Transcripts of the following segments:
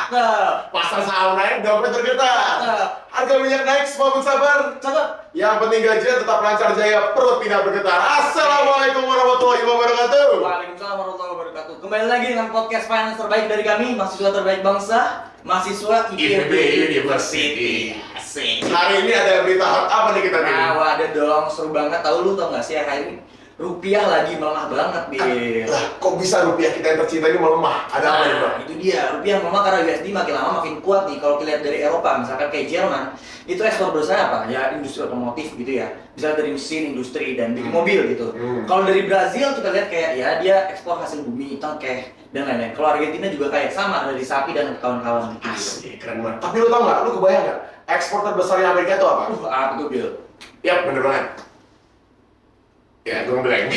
Pasar saham naik, dompet tergetar. Harga minyak naik, semua bersabar. Cakep. Yang penting gajian tetap lancar jaya, perut tidak bergetar. Assalamualaikum warahmatullahi wabarakatuh. Waalaikumsalam warahmatullahi wabarakatuh. Kembali lagi dengan podcast finance terbaik dari kami, mahasiswa terbaik bangsa, mahasiswa IPB University. Hari ini ada berita hot apa nih kita nih? Nah, ada dong, seru banget. Tahu nggak sih hari ini rupiah lagi melemah banget, Bil. Lah, kok bisa rupiah kita yang tercinta ini melemah? Ada apa nih, Bang? Itu dia, rupiah melemah karena USD makin lama makin kuat nih. Kalau kita lihat dari Eropa, misalkan kayak Jerman, itu ekspor besarnya apa? Ya industri otomotif gitu ya. Misalnya dari mesin, industri, dan bikin mobil gitu. Kalau dari Brazil kita lihat kayak ya dia ekspor hasil bumi, tengkeh, dan lain-lain. Kalau Argentina juga kayak sama, dari sapi dan kawan-kawan gitu. Asli, keren banget. Tapi lu tau nggak? Lu kebayang nggak? Ekspor terbesarnya Amerika itu apa? Apa tuh, Bil? Yap, bener banget. Ya, gue ngeblank.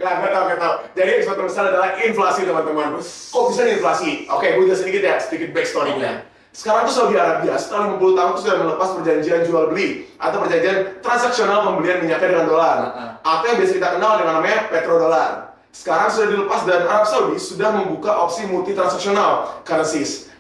Gak tau. Jadi ekspor terbesar adalah inflasi, teman-teman. Kok bisa nih inflasi? Oke, gue jelasin sedikit backstory-nya. Sekarang tuh Saudi Arabia setelah 50 tahun tuh sudah melepas perjanjian jual beli atau perjanjian transaksional pembelian minyaknya dengan dolar, atau yang biasa kita kenal dengan namanya petrodolar. Sekarang sudah dilepas dan Arab Saudi sudah membuka opsi multi transaksional currencies.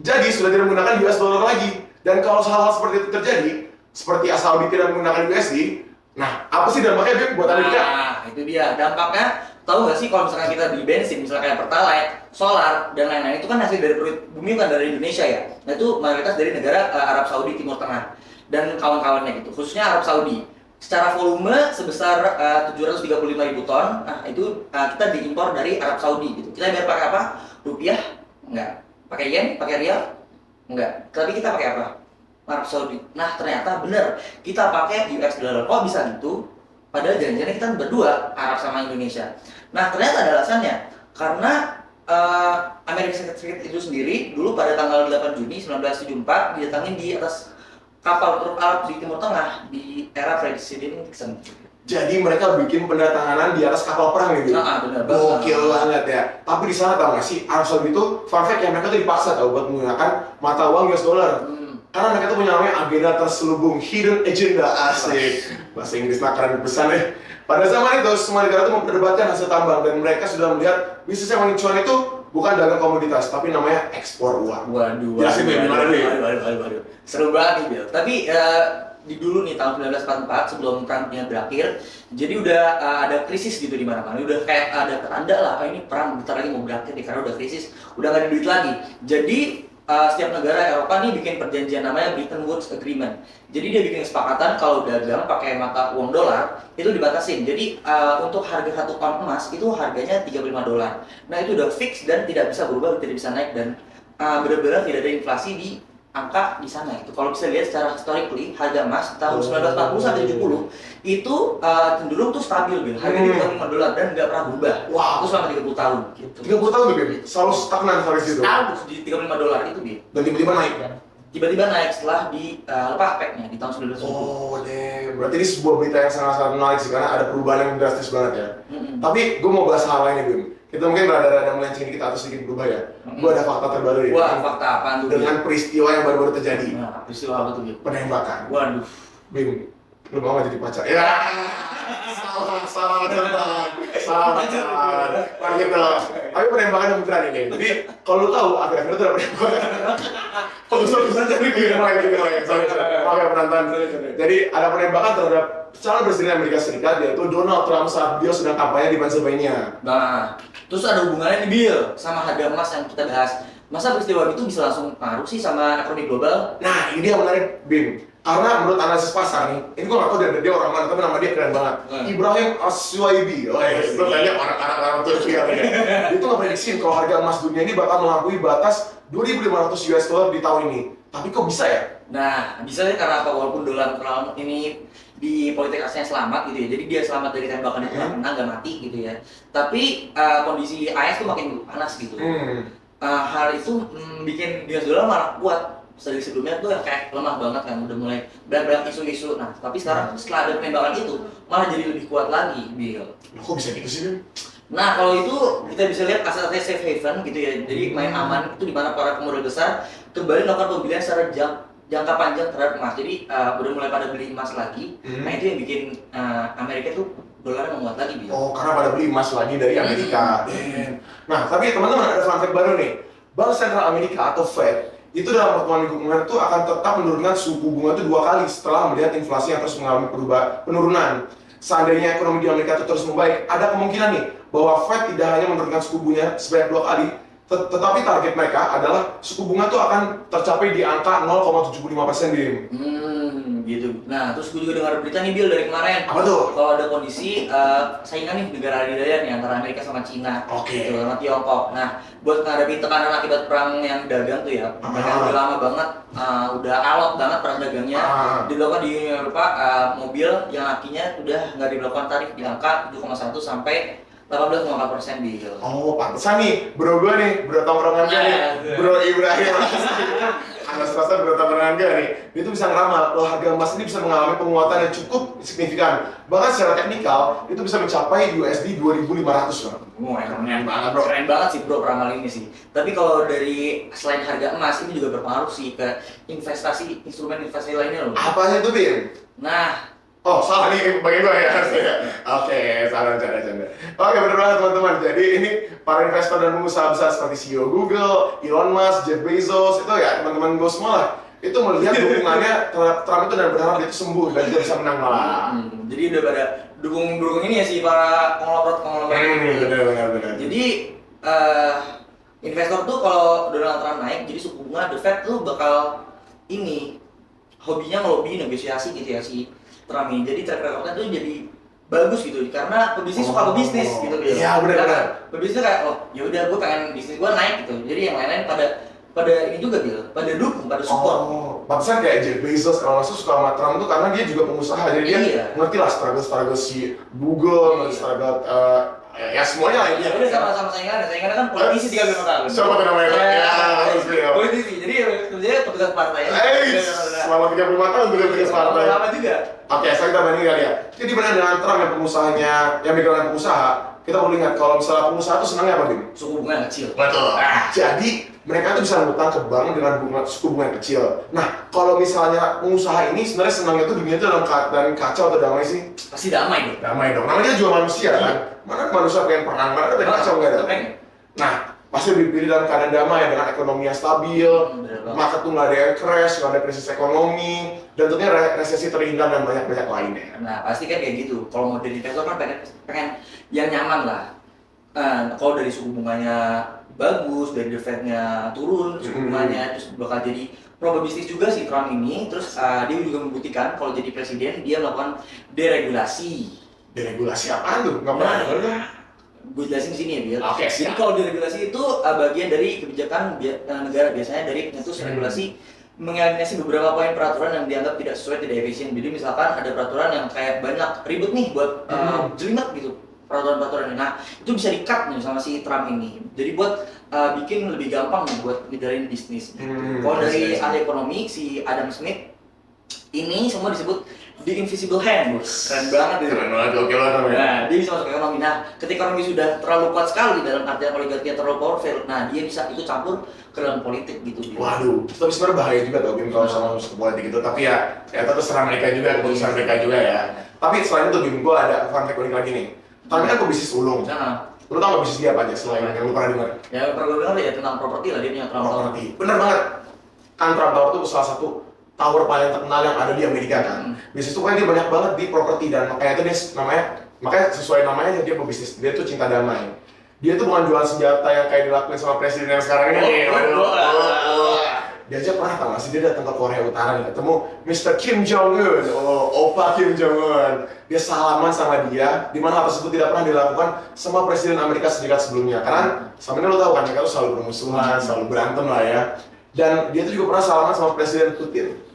Jadi sudah tidak menggunakan US dollar lagi. Dan kalau hal-hal seperti itu terjadi, seperti Saudi tidak menggunakan USD, nah apa sih dampaknya Bim buat Amerika? Nah, itu dia dampaknya. Tahu nggak sih kalau misalkan kita beli bensin, misalnya kayak Pertalite, solar, dan lain-lain, itu kan hasil dari perut bumi, kan dari Indonesia ya. Nah itu mayoritas dari negara Arab Saudi Timur Tengah dan kawan-kawannya gitu, khususnya Arab Saudi. Secara volume sebesar 735.000 ton, nah itu kita diimpor dari Arab Saudi gitu. Kita biar pakai apa? Rupiah? Enggak. Pakai yen? Pakai rial? Enggak. Tapi kita pakai apa? Arab Saudi. Nah ternyata bener, kita pakai US dollar. Kok bisa gitu? Padahal janjiannya kita berdua, Arab sama Indonesia. Nah ternyata ada alasannya. Karena Amerika Serikat itu sendiri dulu pada tanggal 8 Juni 1974 didatangin di atas kapal truk Arab di Timur Tengah di era Presiden Nixon. Jadi mereka bikin pendatanganan di atas kapal perang gitu. Benar. Gokil banget ya. Tapi di sana tau gak sih, Arab Saudi itu fun fact yang mereka tuh dipaksa tau buat menggunakan mata uang US dollar. Karena mereka tuh punya namanya agenda terselubung, hidden agenda, asik. Bahasa Inggris nakaran besar ya. Pada zaman itu, semua negara itu memperdebatkan hasil tambang dan mereka sudah melihat bisnis yang mencuan itu bukan dagang komoditas, tapi namanya ekspor uang. Waduh. Jelasin Bim, gimana Bim? Waduh. Seru banget nih, Bil. Tapi di dulu nih tahun 1944 sebelum perang dunia berakhir, jadi udah ada krisis gitu di mana-mana. Udah kayak ada ketanda lah, ini perang bentar lagi mau berakhir nih karena udah krisis, udah gak ada duit lagi. Jadi setiap negara Eropa nih bikin perjanjian namanya Bretton Woods Agreement. Jadi dia bikin kesepakatan kalau dagang pakai mata uang dolar itu dibatasin. Jadi untuk harga 1 pound emas itu harganya 35 dolar. Nah itu udah fix dan tidak bisa berubah, tidak bisa naik, dan benar-benar tidak ada inflasi di angka di sana. Itu kalau bisa lihat secara historically harga emas tahun 1940 sampai 70 itu cenderung tuh stabil, Bil. Harganya 35 dolar dan nggak pernah berubah. Wow. Itu selama 30 tahun gitu. 30 tahun tuh Bim? Selalu stagnan sampai situ? Stabil di 35 dolar itu, Bil. Dan tiba-tiba naik? Tiba-tiba naik setelah dilepas pack-nya di tahun 1970. Oh, damn. Berarti ini sebuah berita yang sangat-sangat menarik sih, karena ada perubahan yang drastis banget ya. Tapi gue mau bahas hal lainnya, Bim. Kita mungkin rada-rada melenceng dikit atau sedikit berubah ya. Gue ada fakta terbaru ya. Wah, fakta apaan tuh, Bil? Dengan peristiwa yang baru-baru terjadi. Nah, peristiwa apa tuh, Bil? Penembakan. Waduh. Bim, lu mau gak jadi pacar? Ya. Salah pacar. Wah gitu. Tapi penembakan yang beneran ini. Jadi kalau lu tahu, akhir-akhir itu ada penembakan. Bagus-bagusan jadi Oke, penonton. Jadi ada penembakan terhadap calon presiden Amerika Serikat, yaitu Donald Trump saat dia sedang kampanye di Pennsylvania. Nah, terus ada hubungannya nih, Bil, sama harga emas yang kita bahas. Masa peristiwa itu bisa langsung pengaruh sih sama ekonomi global? Nah, ini dia yang menarik, Bim. Karena menurut analisis pasar nih, ini gue gak tau dia orang mana, tapi nama dia keren banget. Ibrahim As-Suwaibi. Oh ya, itu banyak orang Turki ya. Dia tuh ngeprediksi kalau harga emas dunia ini bakal melampaui batas 2.500 US dollar di tahun ini. Tapi kok bisa ya? Nah, bisa ya karena apa? Walaupun Donald Trump ini di politik aslinya selamat gitu ya, jadi dia selamat dari tembakan itu nggak mati gitu ya. Tapi kondisi AS tuh makin panas gitu. Hal itu bikin US dollar malah kuat. Dari sebelumnya tuh yang kayak lemah banget kan, udah mulai banyak isu-isu. Nah, tapi sekarang setelah ada penembakan itu malah jadi lebih kuat lagi, Bil. Kok bisa gitu sih, Bim? Nah, kalau itu kita bisa lihat asetnya safe haven gitu ya. Jadi main aman itu di mana para pemodal besar kembali melakukan pembelian secara jangka panjang terhadap emas. Jadi udah mulai pada beli emas lagi. Nah itu yang bikin Amerika tuh dolar menguat lagi, Bil. Oh, karena pada beli emas lagi dari Amerika. Nah, tapi teman-teman ada fun fact baru nih. Bank Sentral Amerika atau Fed itu dalam pertemuan minggu kemarin itu akan tetap menurunkan suku bunga itu 2 kali setelah melihat inflasi yang terus mengalami penurunan. Seandainya ekonomi di Amerika itu terus membaik, ada kemungkinan nih bahwa Fed tidak hanya menurunkan suku bunga sebanyak 2 kali, tetapi target mereka adalah suku bunga itu akan tercapai di angka 0,75%, Bim. Gitu. Nah, terus gue juga dengar berita nih, Bill, dari kemarin. Apa tuh? Kalau ada kondisi saingan nih negara adidaya nih antara Amerika sama Cina, Oke. gitu, sama Tiongkok. Nah, buat menghadapi tekanan akibat perang yang dagang tuh ya, mereka udah lama banget, udah alot banget perang dagangnya. Dilakukan di Uni Eropa, mobil yang akinya udah nggak diberlakukan tarif di angka 7,1 sampai 18,4%, Bill. Oh, pantesan nih, bro gue nih, bro tongkrongan gue nih, bro Ibrahim. Anas rasa bro tongkrongan gue nih, dia tuh bisa ngeramal kalau harga emas ini bisa mengalami penguatan yang cukup signifikan. Bahkan secara teknikal, itu bisa mencapai USD 2.500 loh. Keren banget, bro. Keren banget sih, bro, peramal ini sih. Tapi kalau dari selain harga emas, ini juga berpengaruh sih ke investasi, instrumen investasi lainnya loh. Apa aja tuh, Bim? Nah, oh, salah nih bagi gue ya. Oke, salah canda-canda. Oke, bener banget teman-teman. Jadi ini para investor dan pengusaha besar seperti CEO Google, Elon Musk, Jeff Bezos, itu ya teman-teman gue semua lah. Itu melihat dukungannya terhadap Trump itu dan berharap dia itu sembuh dan dia bisa menang malah. Jadi udah pada dukung ini ya sih para konglomerat ini. Benar. Jadi investor tuh kalau Donald Trump naik, jadi suku bunga The Fed tuh bakal ini hobinya ngelobi negosiasi gitu ya si Trump ini. Jadi track recordnya tuh jadi bagus gitu karena pebisnis suka pebisnis gitu gitu. Iya, benar. Pebisnis kayak ya udah gue pengen bisnis gue naik gitu. Jadi yang lain-lain pada ini juga gitu, pada dukung, pada support. Oh, pantesan kayak Jeff Bezos kalau masuk suka sama Trump tuh karena dia juga pengusaha, jadi dia ngerti lah struggle si Google, struggle ya semuanya lah ya. Udah sama-sama saingannya kan politisi 35 tahun. Siapa tuh namanya? Ya, politisi. Jadi kerjanya petugas partai. Selama 35 tahun petugas partai. Lama juga. Oke, saya kita bandingin kali ya. Jadi benar dengan Trump yang pengusahanya, yang background pengusaha, kita perlu ingat kalau misalnya pengusaha tuh senangnya apa, Bim? Suku bunga yang kecil. Betul. Jadi mereka tuh bisa ngutang ke bank dengan suku bunga yang kecil. Nah, kalau misalnya pengusaha ini sebenarnya senangnya tuh dunia itu dalam keadaan kacau atau damai sih? Pasti damai dong. Damai dong. Namanya juga manusia kan. Mana manusia pengen perang, mana pengen kacau nggak ada. Nah, pasti lebih pilih dalam keadaan damai dengan ekonomi yang stabil, market tuh nggak ada yang crash, nggak ada krisis ekonomi, dan tentunya resesi terhindar dan banyak lainnya. Nah, pasti kan kayak gitu. Kalau mau jadi investor kan pengen yang nyaman lah. Kalau dari suku bunganya bagus, dari the Fed-nya turun suku bunganya, terus bakal jadi probabilistis juga si Trump ini. Terus dia juga membuktikan kalau jadi presiden dia melakukan deregulasi. Deregulasi apaan tuh? Nggak pernah denger tuh. Gue jelasin di sini ya, Bill. Oke, jadi kalau deregulasi itu bagian dari kebijakan negara, biasanya dari pencetus regulasi mengeliminasi beberapa poin peraturan yang dianggap tidak sesuai, tidak efisien. Jadi misalkan ada peraturan yang kayak banyak ribet nih buat jelimet gitu peraturan-peraturan ini. Nah, itu bisa di-cut nih sama si Trump ini. Jadi buat bikin lebih gampang nih buat ngejalin bisnis. Kalau dari ahli ekonomi si Adam Smith ini semua disebut the invisible hand, bos. Keren banget itu. Keren banget, oke lah namanya. Nah, dia bisa masuk ke ekonomi. Nah, ketika ekonomi sudah terlalu kuat sekali dalam artian oligarki yang terlalu powerful, nah dia bisa ikut campur ke dalam politik gitu. Waduh, tapi sebenarnya bahaya juga tau Bim kalau sama masuk ke politik itu. Tapi ya, ternyata terserah mereka juga, keputusan mereka juga ya. Tapi selain itu Bim, gue ada fun fact unik lagi nih. Tapi kan gue bisnis ulung. Lu tau gak bisnis dia apa aja selain yang lu pernah dengar? Ya pernah gue dengar ya tentang properti lah, dia punya Trump Tower. Bener banget. Kan Trump Tower itu salah satu tower paling terkenal yang ada di Amerika kan. Bisnis itu kan dia banyak banget di properti dan makanya itu dia makanya sesuai namanya dia pebisnis. Dia tuh cinta damai. Dia tuh bukan jual senjata yang kayak dilakuin sama presiden yang sekarang ini. Dia aja pernah tau gak sih, dia datang ke Korea Utara dan ketemu Mr. Kim Jong-un, Opa Kim Jong-un. Dia salaman sama dia, di mana hal tersebut tidak pernah dilakukan sama Presiden Amerika Serikat sebelumnya. Karena sama ini lo tau kan, mereka tuh selalu bermusuhan, selalu berantem lah ya. Dan dia tuh juga pernah salaman sama Presiden Putin.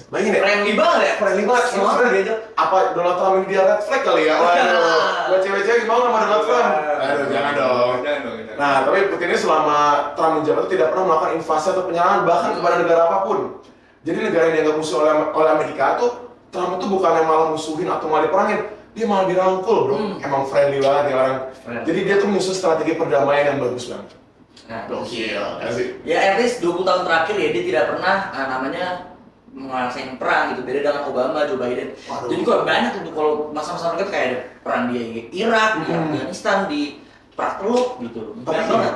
Bayangin ya? Friendly banget ya? Friendly banget, sebenernya dia aja apa Donald Trump ini dia red flag kali ya? Waduh, buat cewek-cewek gimana sama Donald Trump? Aduh, jangan dong. Nah, tapi Putin ini selama Trump menjabat itu tidak pernah melakukan invasi atau penyerangan bahkan kepada negara apapun. Jadi negara yang dianggap musuh oleh Amerika tuh, Trump itu bukan yang malah musuhin atau malah diperangin, dia malah dirangkul bro. Emang friendly banget ya orang. Jadi dia tuh musuh strategi perdamaian yang bagus banget. Nah, Gokil, kasih. ya at least 20 tahun terakhir ya dia tidak pernah namanya ngerasain perang gitu, beda dengan Obama, Joe Biden. Waduh. Jadi kok banyak tuh kalau masa-masa mereka kayak ada perang di Irak, di Afghanistan, di Perang Teluk gitu. Banyak banget.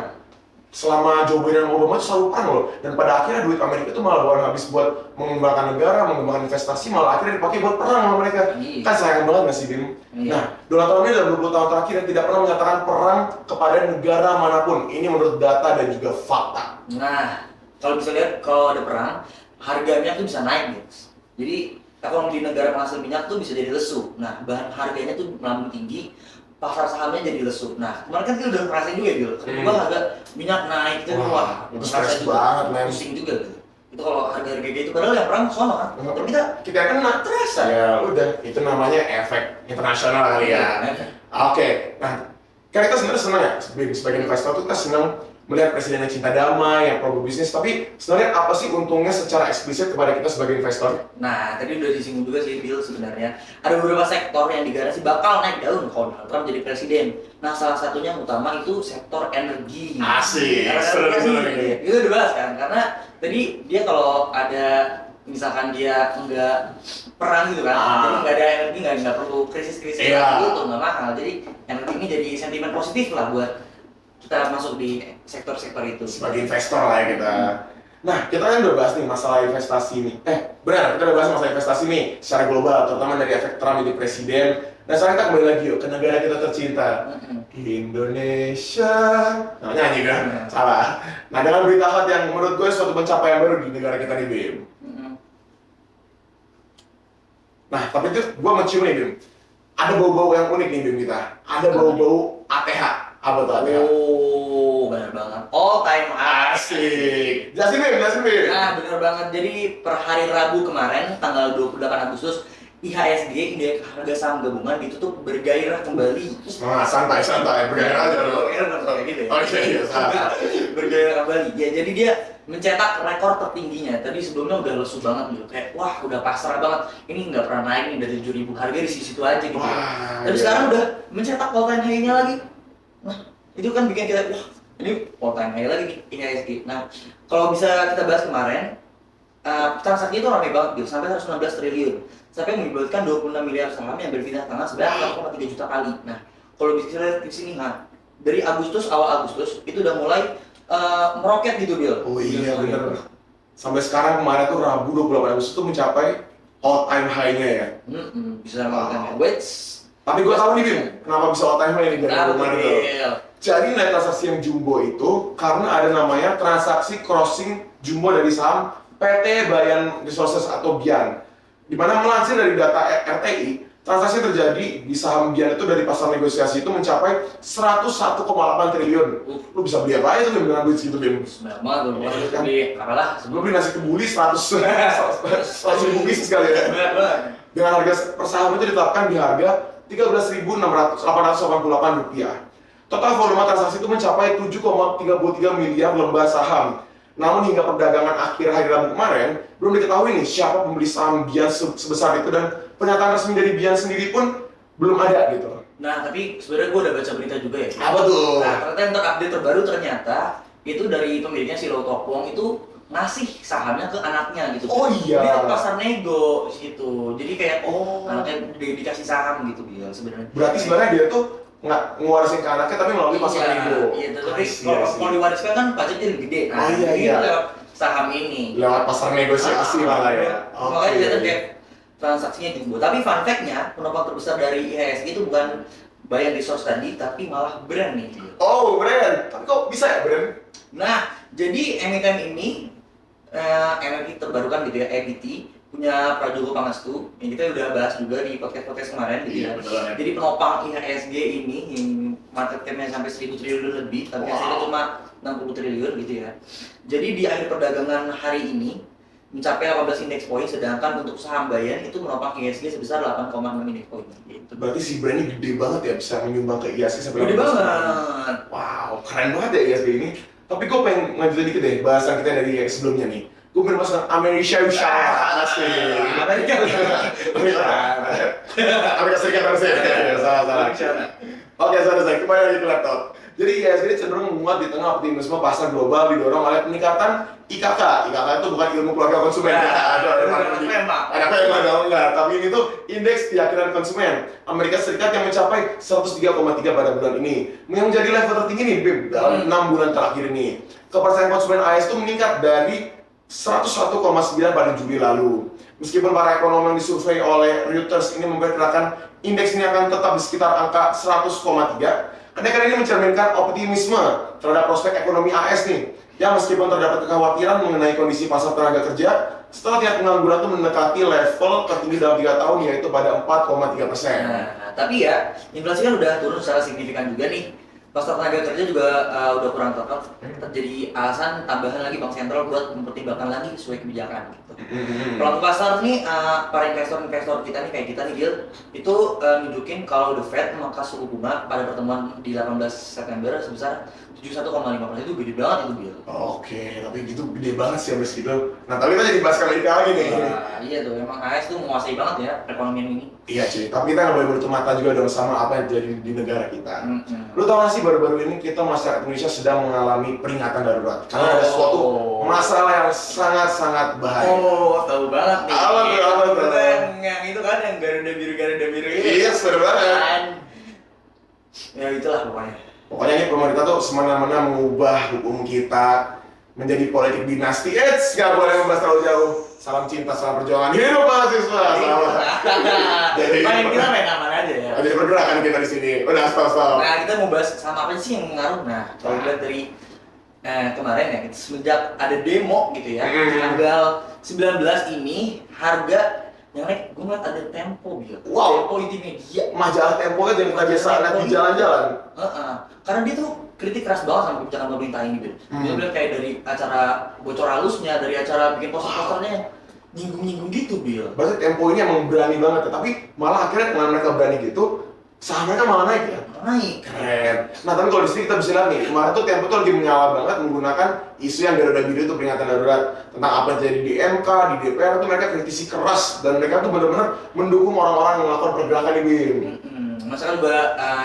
Selama Joe Biden dan Obama itu selalu perang loh, dan pada akhirnya duit Amerika itu malah bukan habis buat mengembangkan negara, mengembangkan investasi, malah akhirnya dipakai buat perang sama mereka. Iya. Kan sayang banget nggak sih, Bim? Iya. Nah, Donald Trump ini dalam 20 tahun terakhir yang tidak pernah menyatakan perang kepada negara manapun. Ini menurut data dan juga fakta. Nah, kalau bisa lihat kalau ada perang, harganya tuh bisa naik guys. Jadi kalau di negara penghasil minyak tuh bisa jadi lesu. Nah, bahan harganya tuh melambung tinggi, pasar sahamnya jadi lesu. Nah, kemarin kan kita udah ngerasain juga ya, Bil. Kedua harga minyak naik itu wah, itu ngerasa stres juga, banget, men. pusing juga gitu. Itu kalau harga-harga kayak gitu, padahal yang perang sono kan. Tapi kita yang kena terasa. ya udah, itu namanya efek internasional kali ya. Oke, nah kan kita sebenarnya senang ya sebagai investor tuh kita senang melihat presiden yang cinta damai, yang pro bisnis. Tapi sebenarnya apa sih untungnya secara eksplisit kepada kita sebagai investor? Nah, tadi udah disinggung juga sih Bill sebenarnya. Ada beberapa sektor yang digarasi bakal naik daun kalau Donald Trump jadi presiden. Nah, salah satunya yang utama itu sektor energi. Asik, Karena seru energi, ini. itu dibahas kan, karena tadi dia kalau ada misalkan dia enggak perang gitu kan, jadi nggak ada energi, nggak perlu krisis-krisis Iya. gitu, nggak mahal. Jadi energi ini jadi sentimen positif lah buat kita masuk di sektor-sektor itu. Sebagai investor lah ya kita. Nah, kita kan udah bahas nih masalah investasi nih. Benar, kita udah bahas masalah investasi nih secara global, terutama dari efek Trump jadi presiden. Nah, sekarang kita kembali lagi yuk ke negara kita tercinta, Indonesia. Nah, nyanyi kan? Salah. Nah, dengan berita hot yang menurut gue suatu pencapaian baru di negara kita nih, Bim. Nah, tapi itu gue mencium nih, Bim. Ada bau-bau yang unik nih, Bim, kita. Ada bau-bau ATH. Apa tuh ATH? Oh, benar banget. All time high. Asik. Jelasin, Bim. Nah, benar banget. Jadi per hari Rabu kemarin, tanggal 28 Agustus, IHSG, indeks harga saham gabungan ditutup bergairah kembali. Santai, bergairah aja loh. Bergairah kayak gitu ya. Oke, iya, salah. Bergairah kembali. Ya, jadi dia mencetak rekor tertingginya. Tadi sebelumnya udah lesu banget gitu. Kayak wah, udah pasrah banget. Ini nggak pernah naik nih dari 7.000 harga di situ aja gitu. Wah, Tapi iya. sekarang udah mencetak all time high-nya lagi. Nah, itu kan bikin kita wah, ini all time high lagi nih IHSG. Nah, kalau bisa kita bahas kemarin, transaksi itu ramai banget gitu, sampai 116 triliun. Sampai melibatkan 26 miliar saham yang berpindah tangan sebanyak 4,3 juta kali. Nah, kalau bisa lihat di sini, nah, dari awal Agustus itu udah mulai meroket gitu, Bill. Oh iya, bener. Sampai sekarang kemarin tuh Rabu 28 Agustus tuh mencapai all time high-nya ya. Bisa meroket ya. Wait. Tapi gue tahu nih, Bim, kenapa bisa all time high nih dari Nah, kemarin tuh. Jadi nilai transaksi yang jumbo itu karena ada namanya transaksi crossing jumbo dari saham PT Bayan Resources atau BIAN. Di mana melansir dari data RTI, transaksi terjadi di saham BIAN itu dari pasar negosiasi itu mencapai 101,8 triliun. Lu bisa beli apa aja tuh Bim dengan duit segitu, Bim? Sebenarnya banget tuh, beli apalah Lu beli nasi kebuli 100 ribu bisnis kali ya. Benar banget. Dengan harga per saham itu ditetapkan di harga Rp13.888 rupiah. Total volume transaksi itu mencapai 7,33 miliar lembar saham. Namun hingga perdagangan akhir hari Rabu kemarin, belum diketahui nih siapa pembeli saham BIAN sebesar itu, dan pernyataan resmi dari BIAN sendiri pun belum ada gitu. Nah, tapi sebenarnya gue udah baca berita juga ya. Apa tuh? Nah, ternyata yang terupdate terbaru ternyata itu dari pemiliknya si Lau Tok Wong itu ngasih sahamnya ke anaknya gitu. Oh iya. Dia ke pasar nego gitu. Jadi kayak anaknya dikasih saham gitu dia sebenarnya. Berarti sebenarnya dia tuh nggak ngewarisin ke anaknya tapi melalui pasar nego. Iya, tapi kalau diwariskan kan pajaknya lebih gede. Nah, Oh iya, ini iya. lewat saham ini. Lewat pasar negosiasi malah ya. Makanya dia kayak transaksinya jumbo. Tapi fun fact-nya, penopang terbesar dari IHSG itu bukan Bayan Resource tadi, tapi malah brand nih. Oh, brand. Tapi kok bisa ya brand? Nah, jadi emiten ini energi terbarukan gitu ya, EBT, punya Prajogo Pangestu yang kita udah bahas juga di podcast kemarin gitu ya. betul. Jadi penopang IHSG ini yang market cap-nya sampai 1.000 triliun lebih, tapi hasilnya cuma 60 triliun gitu ya. Jadi di akhir perdagangan hari ini mencapai 18 indeks poin, sedangkan untuk saham Bayan itu menopang IHSG sebesar 8,6 indeks poin. Gitu. Berarti si brand ini gede banget ya, bisa menyumbang ke IHSG sampai Gede 18%. banget. Wow, keren banget ya IHSG ini. Tapi gue pengen lanjutin dikit deh bahasan kita dari sebelumnya nih. Gue pengen masuk Amerika Usha. Asik. Amerika Serikat harusnya. Salah. Oke, sorry. Kembali lagi ke laptop. Jadi IHSG ini cenderung menguat di tengah optimisme pasar global didorong oleh peningkatan IKK. IKK itu bukan ilmu keluarga konsumen. Ada apa dong? Enggak. Tapi ini tuh indeks keyakinan konsumen Amerika Serikat yang mencapai 103,3 pada bulan ini. Yang menjadi level tertinggi nih, Bim, dalam 6 bulan terakhir ini. Kepercayaan konsumen AS itu meningkat dari 101,9 pada Juli lalu. Meskipun para ekonom yang disurvei oleh Reuters ini memperkirakan indeks ini akan tetap di sekitar angka 100,3, kenaikan ini mencerminkan optimisme terhadap prospek ekonomi AS nih. Ya, meskipun terdapat kekhawatiran mengenai kondisi pasar tenaga kerja setelah tingkat pengangguran itu mendekati level tertinggi dalam 3 tahun, yaitu pada 4,3%. Nah, tapi ya inflasi kan udah turun secara signifikan juga nih. Pasar tenaga kerja juga udah kurang tetap, terjadi alasan tambahan lagi Bank Sentral buat mempertimbangkan lagi sesuai kebijakan gitu. Pelaku pasar nih, para investor kita nih kayak kita nih Gil, itu nunjukin kalau The Fed memangkas suku bunga pada pertemuan di 18 September sebesar 71,5%. Itu gede banget itu Gil. Oke, tapi gitu gede banget sih habis gitu. Nah, tapi kita jadi bahas Amerika lagi nih. Iya tuh, emang AS tuh menguasai banget ya perekonomian ini. Iya cuy, tapi kita nggak boleh menutup mata juga dong sama apa yang terjadi di negara kita. Lu tau gak sih baru-baru ini kita masyarakat Indonesia sedang mengalami peringatan darurat karena ada suatu masalah yang sangat-sangat bahaya. Oh, tahu banget nih. Apa tuh? Yang itu kan yang Garuda biru itu. Iya, bener banget. Ya itulah pokoknya. Pokoknya ini pemerintah tuh semena-mena mengubah hukum kita menjadi politik dinasti. Gak boleh membahas terlalu jauh. Salam cinta, salam perjuangan. Hidup mahasiswa. Jadi kita main aman aja ya. Ada pergerakan kita di sini. Udah stop. Nah, kita mau bahas sama apa sih yang mengaruh. Nah, kalau lihat dari kemarin ya, semenjak ada demo gitu ya, tanggal 19 ini harga yang naik, gue ngeliat ada Tempo gitu. Wow. Tempo Intimedia. Majalah Tempo itu yang kita biasa lihat di jalan-jalan. Karena dia tuh kritik keras banget sama kebijakan pemerintah ini, Bil. Dia bilang kayak dari acara bocor halusnya, dari acara bikin poster-posternya nyinggung-nyinggung gitu, Bil. Berarti Tempo ini emang berani banget, tapi malah akhirnya dengan mereka berani gitu, saham mereka malah naik ya? Naik. Keren. Nah, tapi kalau di sini kita bisa lihat nih, kemarin tuh Tempo tuh lagi menyala banget menggunakan isu yang Garuda Biru itu peringatan darurat tentang apa yang terjadi di MK, di DPR itu mereka kritisi keras dan mereka tuh benar-benar mendukung orang-orang yang melakukan pergerakan ini. Masalah juga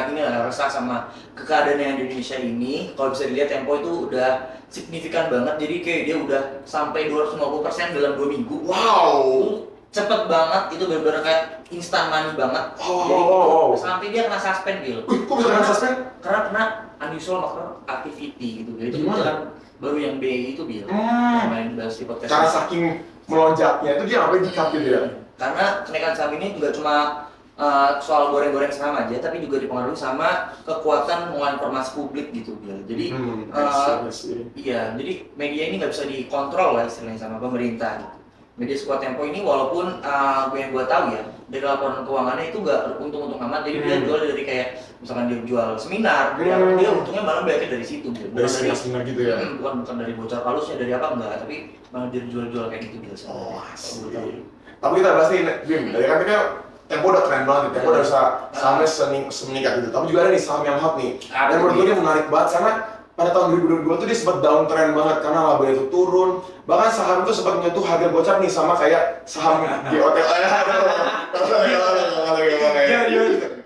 inilah resah sama keadaan yang di Indonesia ini. Kalau bisa dilihat Tempo itu udah signifikan banget, jadi kayak dia udah sampai 250% dalam 2 minggu. Wow. Cepet banget, itu bener-bener kayak instan money banget. Jadi sampai dia kena suspend, Bil. Kok bisa kena suspend? Karena kena unusual market activity gitu. Itu kebijakan baru yang BI itu, Bil. Main bahas di podcast. Karena saking melonjaknya itu dia sampai di-cut gitu ya. Karena kenaikan saham ini juga cuma soal goreng-goreng saham aja, tapi juga dipengaruhi sama kekuatan mengolah informasi publik gitu, Bil. Jadi iya, jadi media ini nggak bisa dikontrol lah istilahnya sama pemerintah gitu. Media sekuat Tempo ini walaupun yang gue tahu ya dari laporan keuangannya itu nggak untung-untung amat, jadi dia jual dari kayak misalkan dia jual seminar, dia untungnya malah banyak dari situ, gitu. Dari seminar gitu ya? Bukan dari bocor halusnya, dari apa enggak, tapi malah dia jual-jual kayak gitu biasa. Asli. Tapi kita bahas nih, Bim, dari kan kita Tempo udah keren banget, Tempo udah bisa sahamnya semeningkat gitu. Tapi juga ada nih saham yang hot nih, dan menurut gue ini menarik banget karena pada tahun 2022 tuh dia sempat downtrend banget karena labanya itu turun. Bahkan saham itu sempat menyentuh harga gocap nih sama kayak saham di hotel.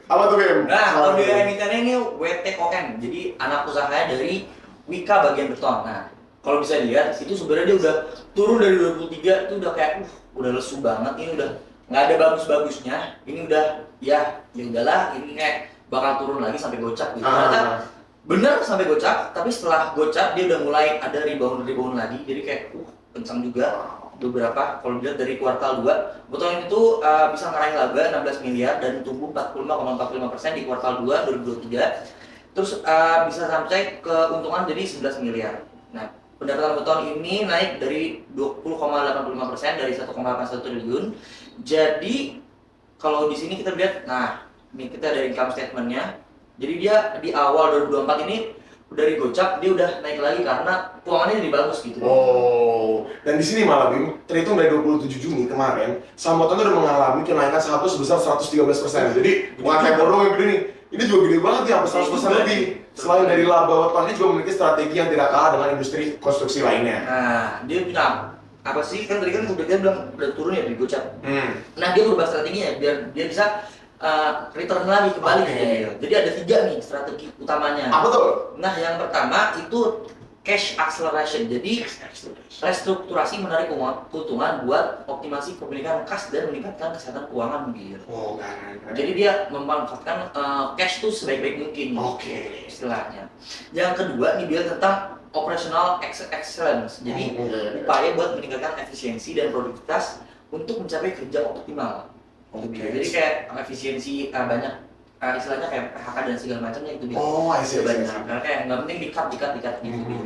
Apa tuh, Bim? Nah, kalau di emitennya ini WTON, jadi anak usahanya dari Wika bagian beton. Nah, kalau bisa dilihat itu sebenarnya dia udah turun dari 23 itu udah kayak udah lesu banget, ini udah nggak ada bagus-bagusnya. Ini udah ya udahlah, ini kayak bakal turun lagi sampai gocap gitu. Ternyata bener sampai gocap, tapi setelah gocap dia udah mulai ada rebound lagi, jadi kayak kencang juga beberapa. Kalau dilihat dari kuartal 2, beton itu bisa ngeraih laba 16 miliar dan tumbuh 45,45% di kuartal 2 2023. Terus bisa sampai keuntungan jadi 11 miliar. Nah, pendapatan beton ini naik dari 20,85% dari 1,81 triliun. Jadi kalau di sini kita lihat, nah ini kita dari income statementnya. Jadi dia di awal 2024 ini dari gocap dia udah naik lagi karena keuangannya jadi bagus gitu. Dan di sini malah Bim, terhitung dari 27 Juni kemarin, saham beton udah mengalami kenaikan saham itu sebesar 113%. Jadi bukan Tempo doang yang gede nih, ini juga gede banget ya, sampai 100% lebih. Selain dari laba beton, dia juga memiliki strategi yang tidak kalah dengan industri konstruksi lainnya. Nah, dia bilang apa sih, kan tadi kan dia bilang udah turun ya dari gocap. Nah, dia berubah strateginya biar dia bisa return lagi kembali Oke. ke Bil. Jadi ada 3 nih strategi utamanya. Apa tuh? Nah, yang pertama itu cash acceleration. Jadi restrukturasi menarik keuntungan buat optimasi kepemilikan kas dan meningkatkan kesehatan keuangan Bil. Oh, kan. Jadi dia memanfaatkan cash itu sebaik-baik mungkin. Oke. Istilahnya. Yang kedua nih Bil tentang operational excellence. Jadi upaya buat meningkatkan efisiensi dan produktivitas untuk mencapai kerja optimal. Oke. Jadi kayak efisiensi banyak istilahnya kayak PHK dan segala macamnya itu Bil. Oh, I see. Banyak. Karena kayak nggak penting dikat gitu Bil.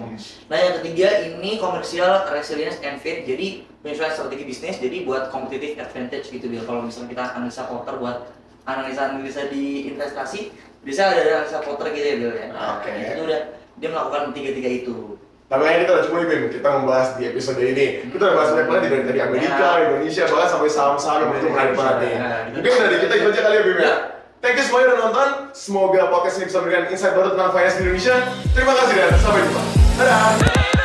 Nah yang ketiga ini commercial resilience and fit. Jadi menyesuaikan strategi bisnis. Jadi buat competitive advantage gitu Bil. Kalau misalnya kita analisa Porter buat analisa di investasi, bisa ada analisa Porter gitu ya Bil ya. Oke. Itu udah dia melakukan tiga itu. Tapi kayaknya kita udah cukup nih, Bim. Kita membahas di episode ini. Kita udah bahas banyak banget dari Amerika, Indonesia, bahkan sampai saham-saham yang itu menarik banget nih. Mungkin dari kita itu aja kali ya, Bim ya. Thank you semuanya udah nonton. Semoga podcast ini bisa memberikan insight baru tentang finance di Indonesia. Terima kasih dan sampai jumpa. Dadah!